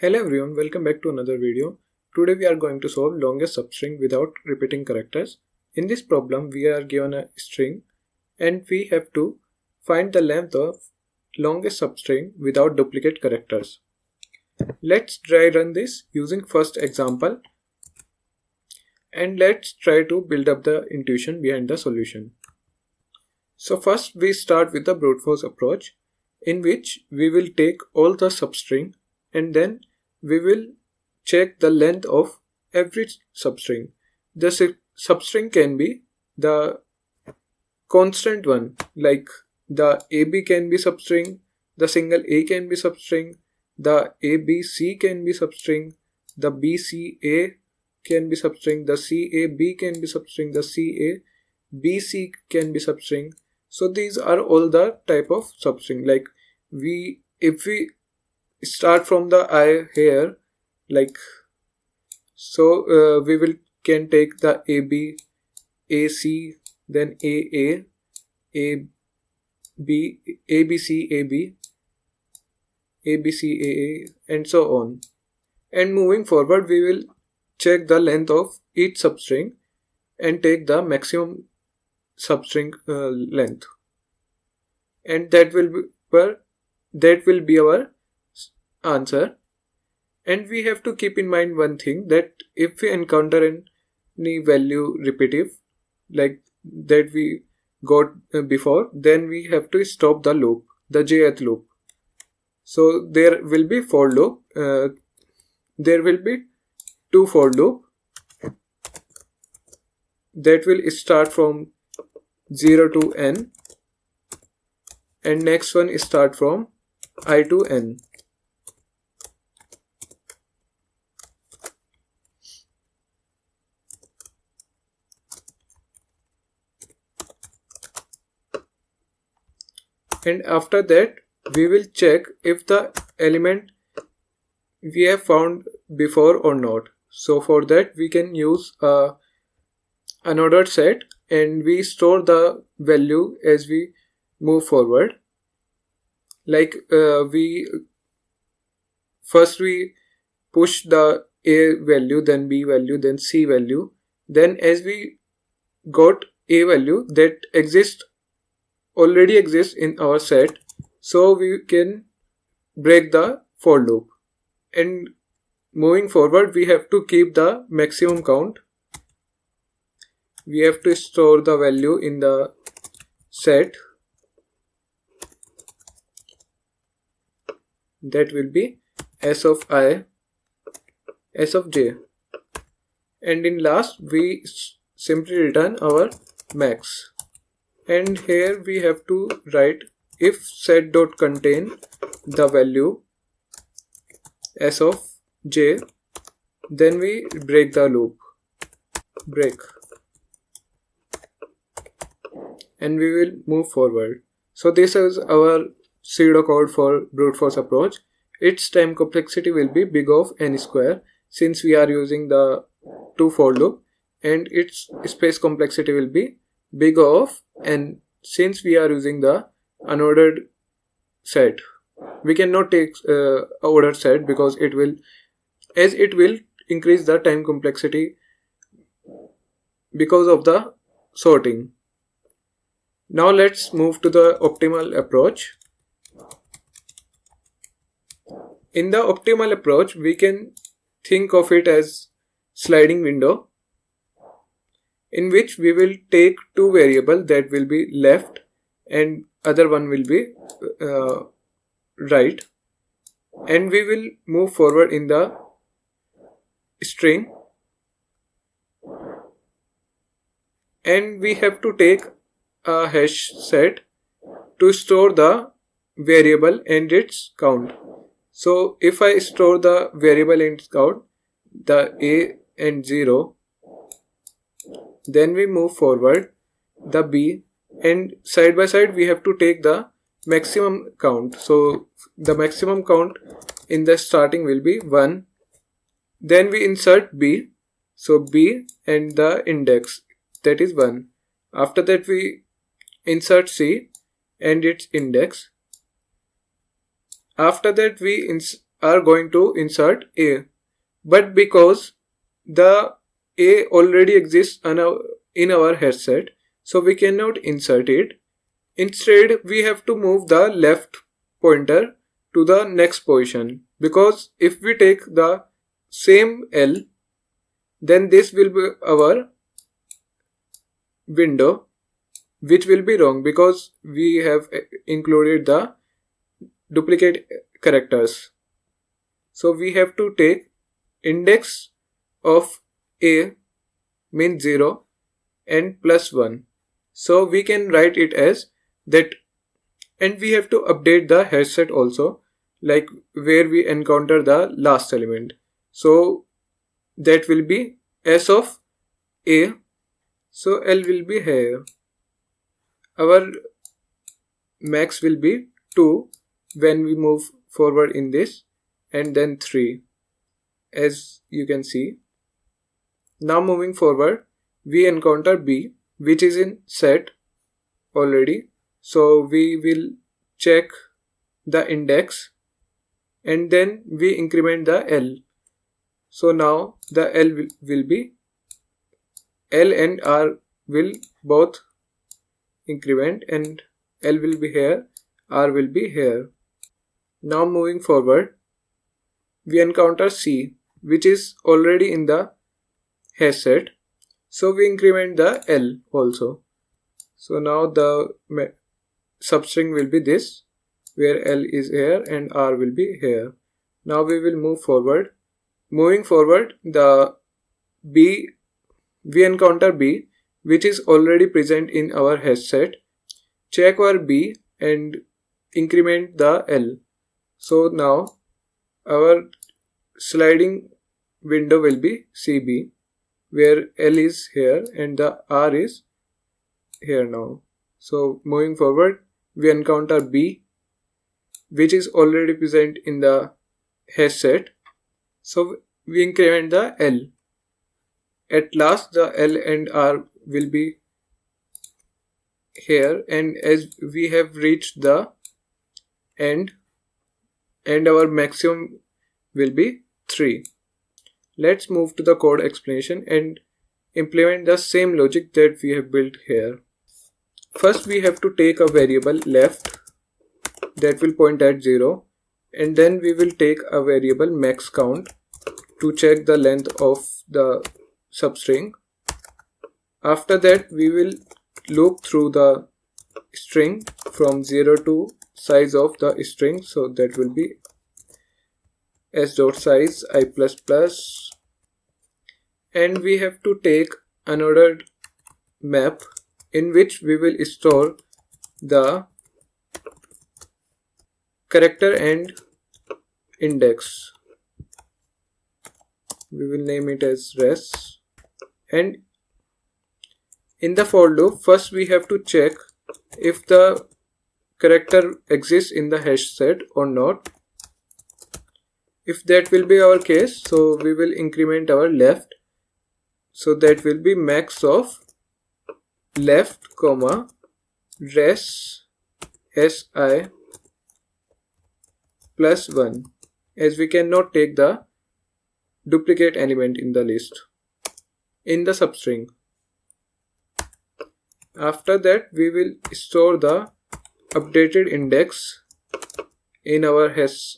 Hello everyone, welcome back to another video. Today we are going to solve longest substring without repeating characters. In this problem we are given a string and we have to find the length of longest substring without duplicate characters. Let's try run this using first example and let's try to build up the intuition behind the solution. So first we start with the brute force approach, in which we will take all the substring and then we will check the length of every substring. The substring can be the constant one, like the AB can be substring, the single A can be substring, the ABC can be substring, the BCA can be substring, the CAB can be substring, the CABC can be substring. So these are all the type of substring. Like if we start from the I here, like so, we can take the AB, AC, then AA, AB, ABC, AB, ABC, AA, and so on. And moving forward, we will check the length of each substring and take the maximum substring length, and that will be our answer. And we have to keep in mind one thing, that if we encounter any value repetitive like that we got before, then we have to stop the loop, the jth loop. So there will be for loop, there will be two for loop that will start from 0 to n, and next one start from I to n. And after that we will check if the element we have found before or not. So for that we can use another set, and we store the value as we move forward. Like we push the A value, then B value, then C value, then as we got A value that already exists in our set, so we can break the for loop. And moving forward we have to keep the maximum count. We have to store the value in the set, that will be S of I, S of j, and in last we simply return our max. And here we have to write if set.contain the value S of j, then we break the loop, and we will move forward. So this is our pseudo code for brute force approach. Its time complexity will be big of n square, since we are using the 2 for loop, and its space complexity will be big of n, since we are using the unordered set. We cannot take ordered set because it will increase the time complexity because of the sorting. Now let's move to the optimal approach. In the optimal approach, we can think of it as sliding window, in which we will take two variables, that will be left and other one will be right, and we will move forward in the string, and we have to take a hash set to store the variable and its count. So if I store the variable and its count, the A and 0, then we move forward the B, and side by side we have to take the maximum count. So the maximum count in the starting will be 1, then we insert B, so B and the index, that is 1. After that we insert C and its index. After that we are going to insert A, but because the A already exists in our hash set, so we cannot insert it. Instead, we have to move the left pointer to the next position, because if we take the same L, then this will be our window, which will be wrong because we have included the duplicate characters. So we have to take index of A means 0 and plus 1. So we can write it as that, and we have to update the hash set also, like where we encounter the last element. So that will be S of A. So L will be here. Our max will be 2 when we move forward in this, and then 3, as you can see. Now moving forward, we encounter B, which is in set already. So we will check the index and then we increment the L. So now the L will be, L and R will both increment, and L will be here, R will be here. Now moving forward, we encounter C, which is already in the hash set. So we increment the L also. So now the substring will be this, where L is here and R will be here. Now we will move forward. Moving forward, the B, we encounter B, which is already present in our hash set. Check our B and increment the L. So now our sliding window will be CB, where L is here and the R is here now. So moving forward, we encounter B, which is already present in the hash set. So we increment the L. At last the L and R will be here, and as we have reached the end, and our maximum will be 3. Let's move to the code explanation and implement the same logic that we have built here. First we have to take a variable left that will point at 0, and then we will take a variable max count to check the length of the substring. After that we will loop through the string from 0 to size of the string, so that will be s.size I++, and we have to take another map in which we will store the character and index. We will name it as res, and in the for loop, first we have to check if the character exists in the hash set or not. If that will be our case, so we will increment our left, so that will be max of left, res si plus 1, as we cannot take the duplicate element in the list in the substring. After that we will store the updated index in our hash,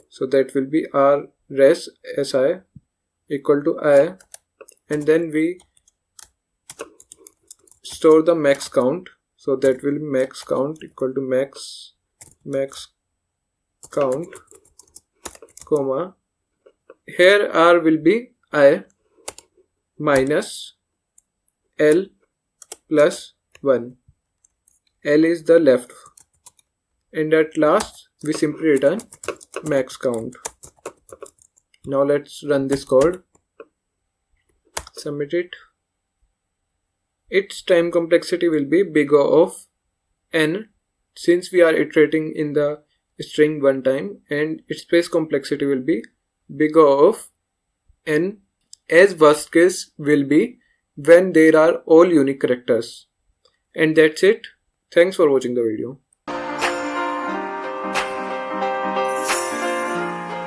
so that will be r res si equal to I, and then we store the max count, so that will be max count equal to max count, here r will be I minus L plus 1. L is the left, and at last we simply return max count. Now let's run this code, submit it. Its time complexity will be big O of n, since we are iterating in the string one time, and its space complexity will be big O of n, as worst case will be when there are all unique characters. And that's it. Thanks for watching the video.